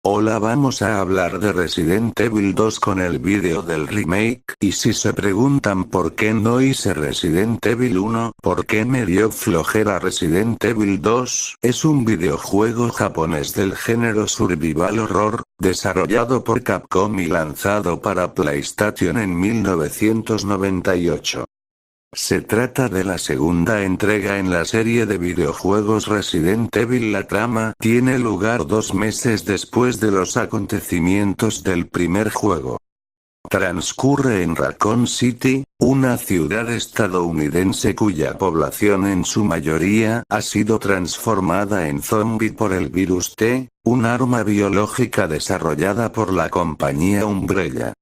Hola, vamos a hablar de Resident Evil 2 con el vídeo del remake, y si se preguntan por qué no hice Resident Evil 1, ¿por qué me dio flojera Resident Evil 2? Es un videojuego japonés del género survival horror, desarrollado por Capcom y lanzado para PlayStation en 1998. Se trata de la segunda entrega en la serie de videojuegos Resident Evil. La trama tiene lugar 2 meses después de los acontecimientos del primer juego. Transcurre en Raccoon City, una ciudad estadounidense cuya población en su mayoría ha sido transformada en zombie por el virus T, un arma biológica desarrollada por la compañía Umbrella.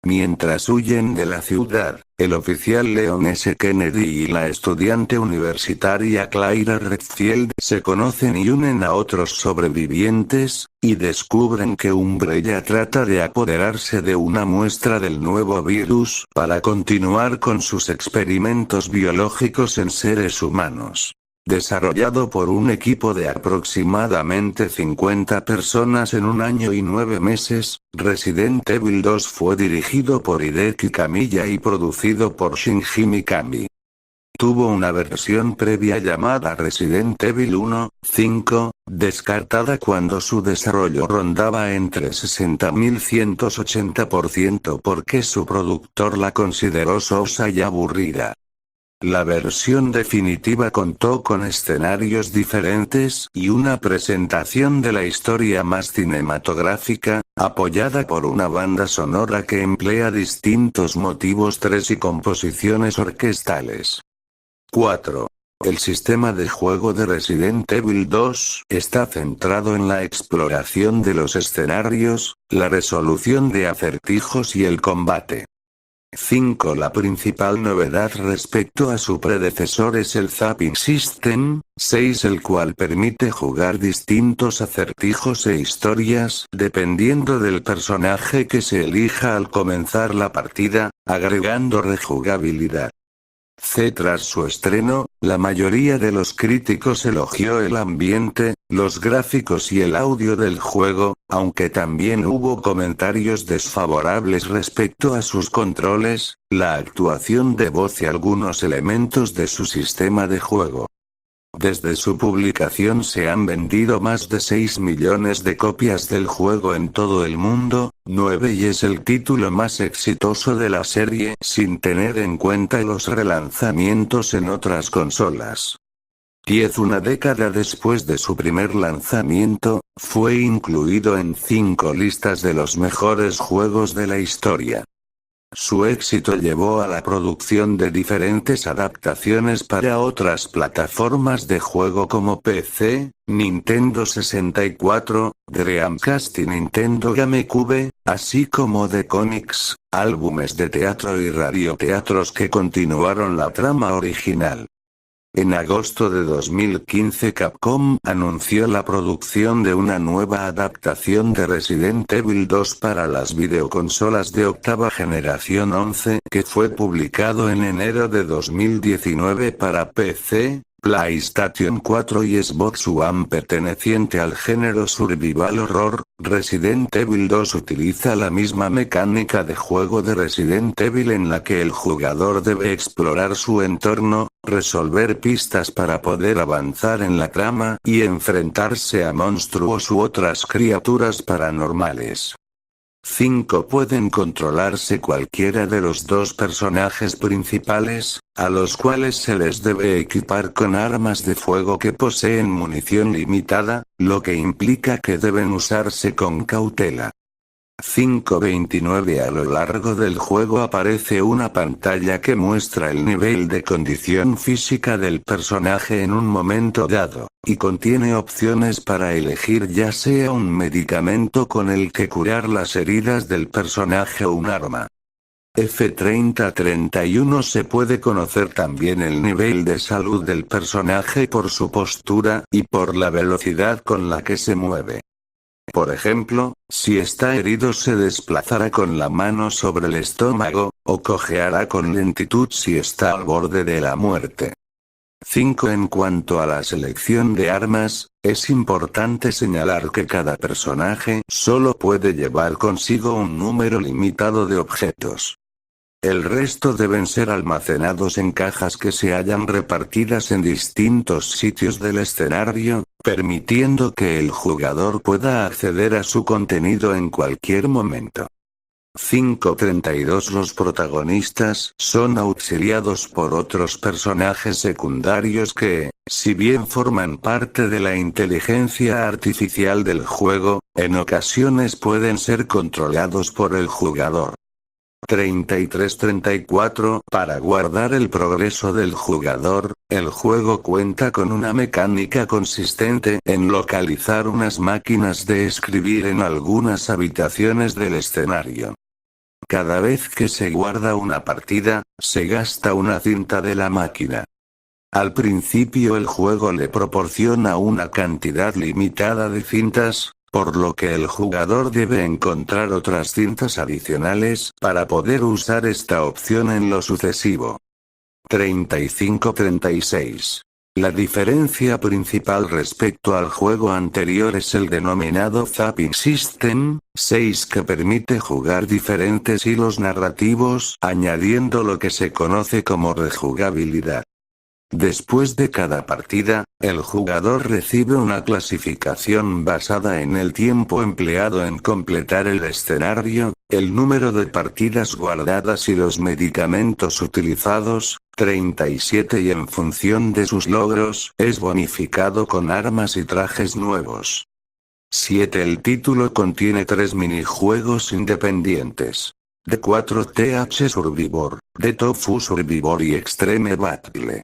Mientras huyen de la ciudad, el oficial Leon S. Kennedy y la estudiante universitaria Clara Redfield se conocen y unen a otros sobrevivientes, y descubren que Umbrella trata de apoderarse de una muestra del nuevo virus para continuar con sus experimentos biológicos en seres humanos. Desarrollado por un equipo de aproximadamente 50 personas en 1 año y 9 meses, Resident Evil 2 fue dirigido por Hideki Kamiya y producido por Shinji Mikami. Tuvo una versión previa llamada Resident Evil 1.5, descartada cuando su desarrollo rondaba entre 60.000 y 180% porque su productor la consideró sosa y aburrida. La versión definitiva contó con escenarios diferentes y una presentación de la historia más cinematográfica, apoyada por una banda sonora que emplea distintos motivos 3 y composiciones orquestales. 4. El sistema de juego de Resident Evil 2 está centrado en la exploración de los escenarios, la resolución de acertijos y el combate. 5. La principal novedad respecto a su predecesor es el Zapping System. 6. El cual permite jugar distintos acertijos e historias dependiendo del personaje que se elija al comenzar la partida, agregando rejugabilidad. Tras su estreno, la mayoría de los críticos elogió el ambiente, los gráficos y el audio del juego, aunque también hubo comentarios desfavorables respecto a sus controles, la actuación de voz y algunos elementos de su sistema de juego. Desde su publicación se han vendido más de 6 millones de copias del juego en todo el mundo, 9 y es el título más exitoso de la serie sin tener en cuenta los relanzamientos en otras consolas. 10. Una década después de su primer lanzamiento, fue incluido en 5 listas de los mejores juegos de la historia. Su éxito llevó a la producción de diferentes adaptaciones para otras plataformas de juego como PC, Nintendo 64, Dreamcast y Nintendo GameCube, así como de cómics, álbumes de teatro y radioteatros que continuaron la trama original. En agosto de 2015 Capcom anunció la producción de una nueva adaptación de Resident Evil 2 para las videoconsolas de octava generación 11 que fue publicado en enero de 2019 para PC, PlayStation 4 y Xbox One perteneciente al género survival horror. Resident Evil 2 utiliza la misma mecánica de juego de Resident Evil en la que el jugador debe explorar su entorno, resolver pistas para poder avanzar en la trama y enfrentarse a monstruos u otras criaturas paranormales. 5. Pueden controlarse cualquiera de los 2 personajes principales, a los cuales se les debe equipar con armas de fuego que poseen munición limitada, lo que implica que deben usarse con cautela. 5.29 A lo largo del juego aparece una pantalla que muestra el nivel de condición física del personaje en un momento dado, y contiene opciones para elegir ya sea un medicamento con el que curar las heridas del personaje o un arma. F30-31 Se puede conocer también el nivel de salud del personaje por su postura y por la velocidad con la que se mueve. Por ejemplo, si está herido se desplazará con la mano sobre el estómago, o cojeará con lentitud si está al borde de la muerte. 5. En cuanto a la selección de armas, Es importante señalar que cada personaje solo puede llevar consigo un número limitado de objetos. El resto deben ser almacenados en cajas que se hallan repartidas en distintos sitios del escenario, permitiendo que el jugador pueda acceder a su contenido en cualquier momento. 5.32 Los protagonistas son auxiliados por otros personajes secundarios que, si bien forman parte de la inteligencia artificial del juego, en ocasiones pueden ser controlados por el jugador. 33-34 Para guardar el progreso del jugador, el juego cuenta con una mecánica consistente en localizar unas máquinas de escribir en algunas habitaciones del escenario. Cada vez que se guarda una partida, se gasta una cinta de la máquina. Al principio el juego le proporciona una cantidad limitada de cintas, por lo que el jugador debe encontrar otras cintas adicionales para poder usar esta opción en lo sucesivo. 35-36. La diferencia principal respecto al juego anterior es el denominado Zapping System 6 que permite jugar diferentes hilos narrativos, añadiendo lo que se conoce como rejugabilidad. Después de cada partida, el jugador recibe una clasificación basada en el tiempo empleado en completar el escenario, el número de partidas guardadas y los medicamentos utilizados. 37 Y en función de sus logros, es bonificado con armas y trajes nuevos. 7 El título contiene 3 minijuegos independientes. The 4TH Survivor, The Tofu Survivor y Extreme Battle.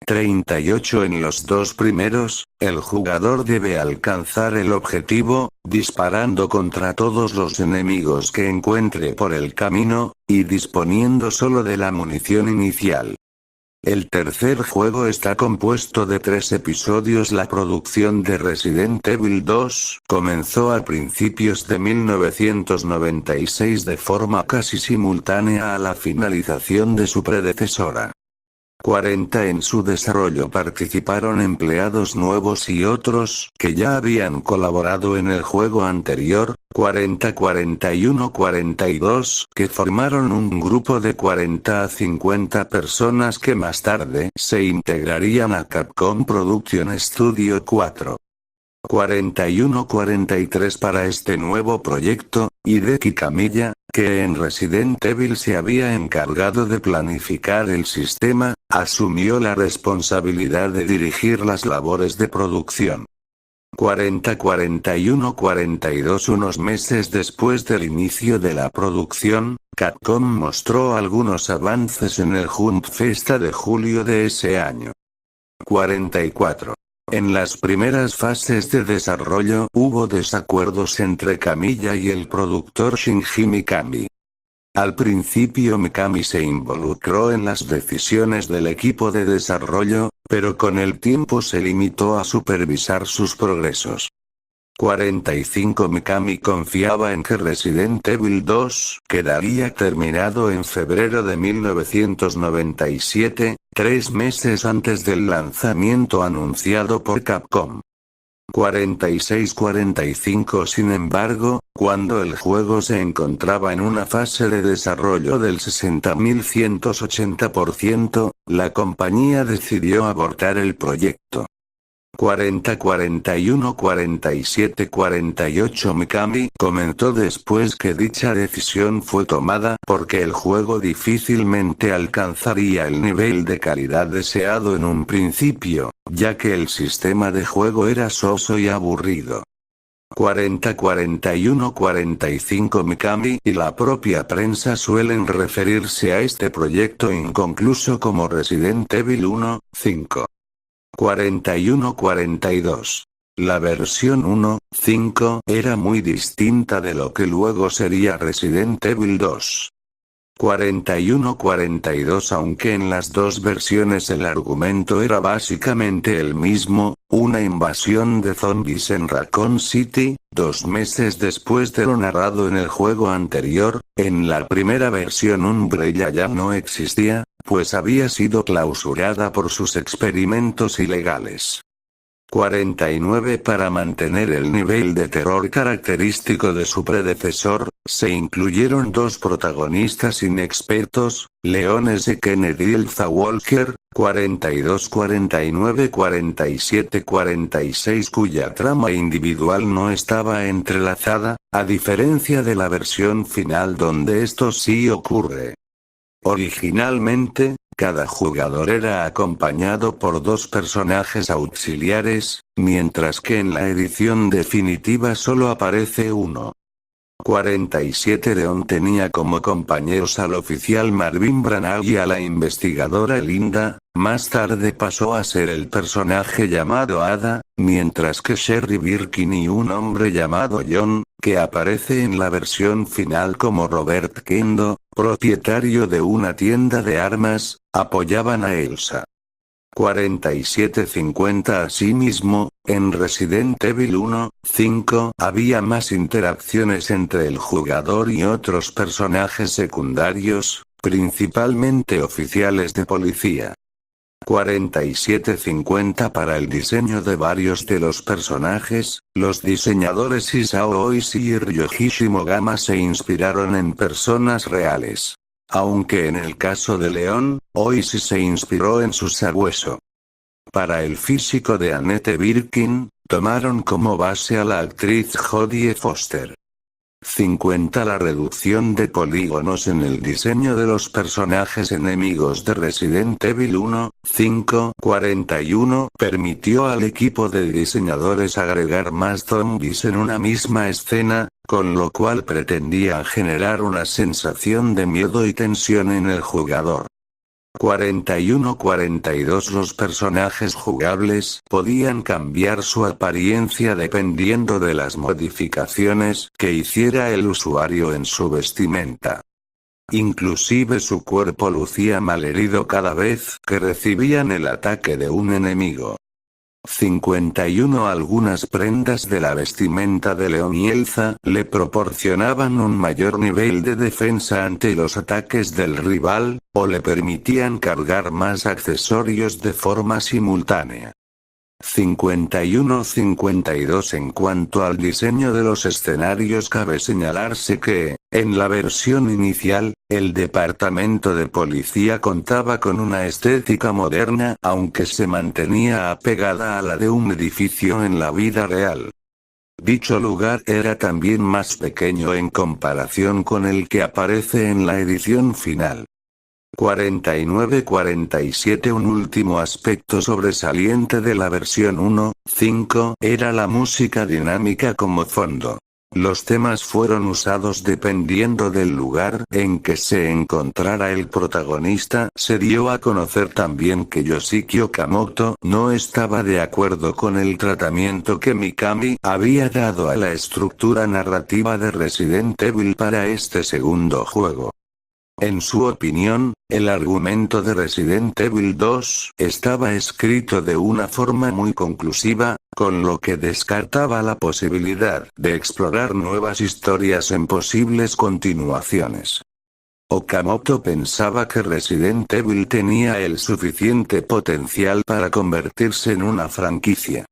38 En los dos primeros, el jugador debe alcanzar el objetivo, disparando contra todos los enemigos que encuentre por el camino, y disponiendo solo de la munición inicial. El tercer juego está compuesto de 3 episodios. La producción de Resident Evil 2 comenzó a principios de 1996 de forma casi simultánea a la finalización de su predecesora. 40 En su desarrollo participaron empleados nuevos y otros que ya habían colaborado en el juego anterior. 40, 41, 42 que formaron un grupo de 40 a 50 personas que más tarde se integrarían a Capcom Production Studio 4. 41-43 Para este nuevo proyecto, Hideki Kamiya, que en Resident Evil se había encargado de planificar el sistema, asumió la responsabilidad de dirigir las labores de producción. 40-41-42 Unos meses después del inicio de la producción, Capcom mostró algunos avances en el Jump Festa de julio de ese año. 44. En las primeras fases de desarrollo hubo desacuerdos entre Kamiya y el productor Shinji Mikami. Al principio Mikami se involucró en las decisiones del equipo de desarrollo, pero con el tiempo se limitó a supervisar sus progresos. 45 Mikami confiaba en que Resident Evil 2 quedaría terminado en febrero de 1997, 3 meses antes del lanzamiento anunciado por Capcom. 46-45 Sin embargo, cuando el juego se encontraba en una fase de desarrollo del 60.180%, la compañía decidió abortar el proyecto. 40-41-47-48 Mikami comentó después que dicha decisión fue tomada porque el juego difícilmente alcanzaría el nivel de calidad deseado en un principio, ya que el sistema de juego era soso y aburrido. 40-41-45 Mikami y la propia prensa suelen referirse a este proyecto inconcluso como Resident Evil 1, 5. 41-42. La versión 1.5 era muy distinta de lo que luego sería Resident Evil 2. 41-42 Aunque en las dos versiones el argumento era básicamente el mismo, una invasión de zombies en Raccoon City, 2 meses después de lo narrado en el juego anterior, en la primera versión Umbrella ya no existía, pues había sido clausurada por sus experimentos ilegales. 49 Para mantener el nivel de terror característico de su predecesor, se incluyeron dos protagonistas inexpertos, Leon S. Kennedy y Elsa Walker, 42 49 47 46 cuya trama individual no estaba entrelazada, a diferencia de la versión final donde esto sí ocurre. Originalmente, cada jugador era acompañado por dos personajes auxiliares, mientras que en la edición definitiva solo aparece uno. 47 Leon tenía como compañeros al oficial Marvin Branagh y a la investigadora Linda, más tarde pasó a ser el personaje llamado Ada, mientras que Sherry Birkin y un hombre llamado John, que aparece en la versión final como Robert Kendo, propietario de una tienda de armas, apoyaban a Elsa. 4750 Asimismo, en Resident Evil 1, 5 había más interacciones entre el jugador y otros personajes secundarios, principalmente oficiales de policía. 4750 Para el diseño de varios de los personajes, los diseñadores Isao Oishi y Ryoji Shimogama se inspiraron en personas reales. Aunque en el caso de Leon, Oishi se inspiró en su sabueso. Para el físico de Annette Birkin, tomaron como base a la actriz Jodie Foster. 50 La reducción de polígonos en el diseño de los personajes enemigos de Resident Evil 1, 5, 41 permitió al equipo de diseñadores agregar más zombies en una misma escena, con lo cual pretendía generar una sensación de miedo y tensión en el jugador. 41-42 Los personajes jugables podían cambiar su apariencia dependiendo de las modificaciones que hiciera el usuario en su vestimenta. Inclusive su cuerpo lucía malherido cada vez que recibían el ataque de un enemigo. 51 Algunas prendas de la vestimenta de Leon y Elsa le proporcionaban un mayor nivel de defensa ante los ataques del rival, o le permitían cargar más accesorios de forma simultánea. 51-52 En cuanto al diseño de los escenarios cabe señalarse que, en la versión inicial, el departamento de policía contaba con una estética moderna aunque se mantenía apegada a la de un edificio en la vida real. Dicho lugar era también más pequeño en comparación con el que aparece en la edición final. 49-47 Un último aspecto sobresaliente de la versión 1.5 era la música dinámica como fondo. Los temas fueron usados dependiendo del lugar en que se encontrara el protagonista. Se dio a conocer también que Yoshiki Okamoto no estaba de acuerdo con el tratamiento que Mikami había dado a la estructura narrativa de Resident Evil para este segundo juego. En su opinión, el argumento de Resident Evil 2 estaba escrito de una forma muy conclusiva, con lo que descartaba la posibilidad de explorar nuevas historias en posibles continuaciones. Okamoto pensaba que Resident Evil tenía el suficiente potencial para convertirse en una franquicia.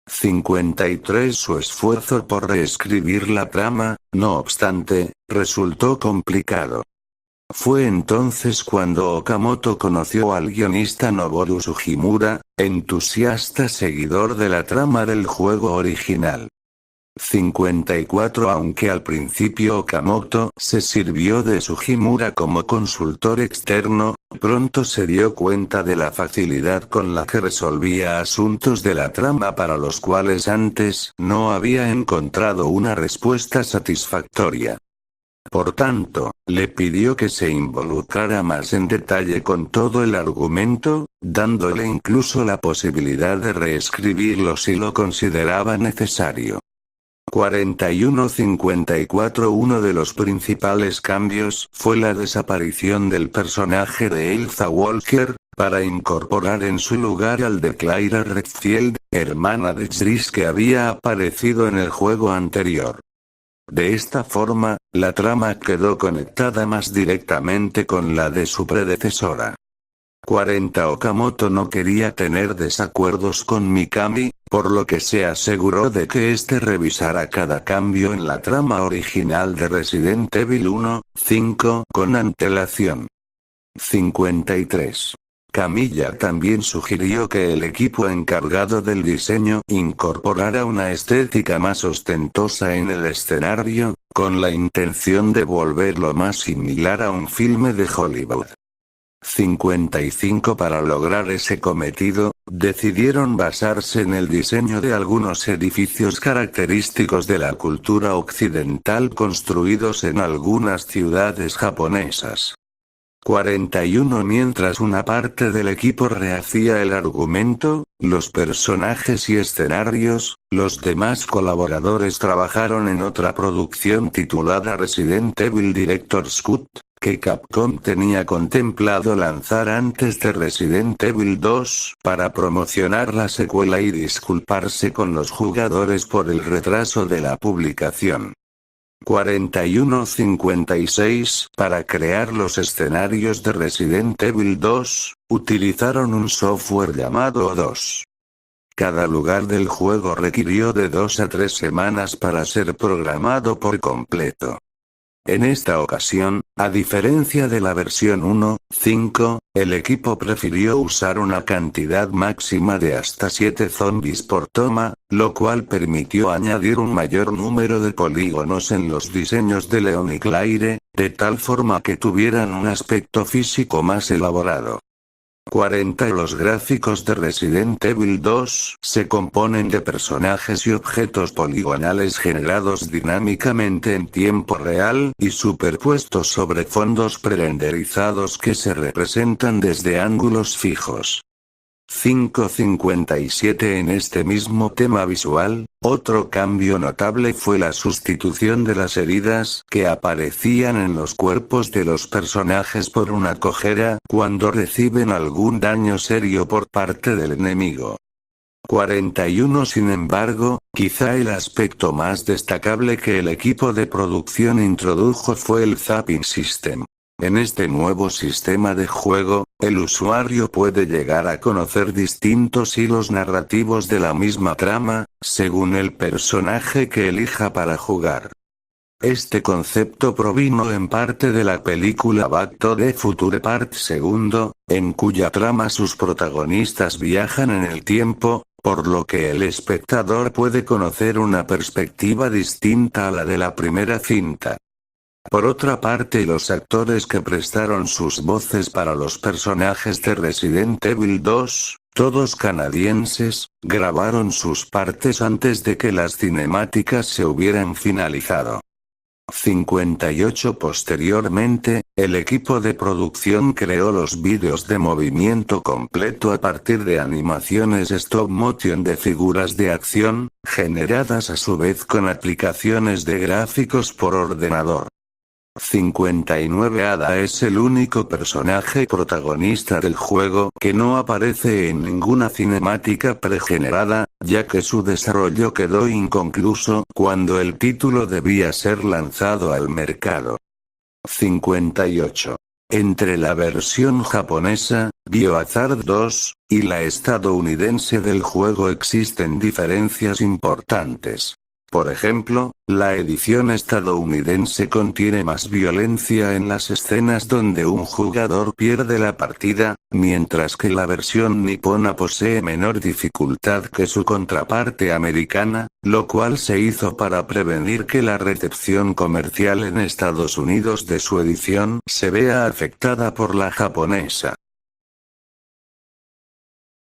53 Su esfuerzo por reescribir la trama, no obstante, resultó complicado. Fue entonces cuando Okamoto conoció al guionista Noboru Sugimura, entusiasta seguidor de la trama del juego original. 54 Aunque al principio Okamoto se sirvió de Sugimura como consultor externo, pronto se dio cuenta de la facilidad con la que resolvía asuntos de la trama para los cuales antes no había encontrado una respuesta satisfactoria. Por tanto, le pidió que se involucrara más en detalle con todo el argumento, dándole incluso la posibilidad de reescribirlo si lo consideraba necesario. 41-54 Uno de los principales cambios fue la desaparición del personaje de Elsa Walker, para incorporar en su lugar al de Clara Redfield, hermana de Trish que había aparecido en el juego anterior. De esta forma, la trama quedó conectada más directamente con la de su predecesora. 40 Okamoto no quería tener desacuerdos con Mikami, por lo que se aseguró de que este revisara cada cambio en la trama original de Resident Evil 1, 5 con antelación. 53. Camilla también sugirió que el equipo encargado del diseño incorporara una estética más ostentosa en el escenario, con la intención de volverlo más similar a un filme de Hollywood. 55. Para lograr ese cometido, decidieron basarse en el diseño de algunos edificios característicos de la cultura occidental construidos en algunas ciudades japonesas. 41. Mientras una parte del equipo rehacía el argumento, los personajes y escenarios, los demás colaboradores trabajaron en otra producción titulada Resident Evil Director's Cut, que Capcom tenía contemplado lanzar antes de Resident Evil 2, para promocionar la secuela y disculparse con los jugadores por el retraso de la publicación. 41-56. Para crear los escenarios de Resident Evil 2, utilizaron un software llamado O2. Cada lugar del juego requirió de 2 a 3 semanas para ser programado por completo. En esta ocasión, a diferencia de la versión 1.5, el equipo prefirió usar una cantidad máxima de hasta 7 zombies por toma, lo cual permitió añadir un mayor número de polígonos en los diseños de Leon y Claire, de tal forma que tuvieran un aspecto físico más elaborado. 40. Los gráficos de Resident Evil 2 se componen de personajes y objetos poligonales generados dinámicamente en tiempo real y superpuestos sobre fondos prerenderizados que se representan desde ángulos fijos. 5.57. En este mismo tema visual, otro cambio notable fue la sustitución de las heridas que aparecían en los cuerpos de los personajes por una cojera cuando reciben algún daño serio por parte del enemigo. 41. Sin embargo, quizá el aspecto más destacable que el equipo de producción introdujo fue el Zapping System. En este nuevo sistema de juego, el usuario puede llegar a conocer distintos hilos narrativos de la misma trama, según el personaje que elija para jugar. Este concepto provino en parte de la película Back to the Future Part 2, en cuya trama sus protagonistas viajan en el tiempo, por lo que el espectador puede conocer una perspectiva distinta a la de la primera cinta. Por otra parte, los actores que prestaron sus voces para los personajes de Resident Evil 2, todos canadienses, grabaron sus partes antes de que las cinemáticas se hubieran finalizado. 58. Posteriormente, el equipo de producción creó los vídeos de movimiento completo a partir de animaciones stop motion de figuras de acción, generadas a su vez con aplicaciones de gráficos por ordenador. 59. Ada es el único personaje protagonista del juego que no aparece en ninguna cinemática pregenerada, ya que su desarrollo quedó inconcluso cuando el título debía ser lanzado al mercado. 58. Entre la versión japonesa, Biohazard 2, y la estadounidense del juego existen diferencias importantes. Por ejemplo, la edición estadounidense contiene más violencia en las escenas donde un jugador pierde la partida, mientras que la versión nipona posee menor dificultad que su contraparte americana, lo cual se hizo para prevenir que la recepción comercial en Estados Unidos de su edición se vea afectada por la japonesa.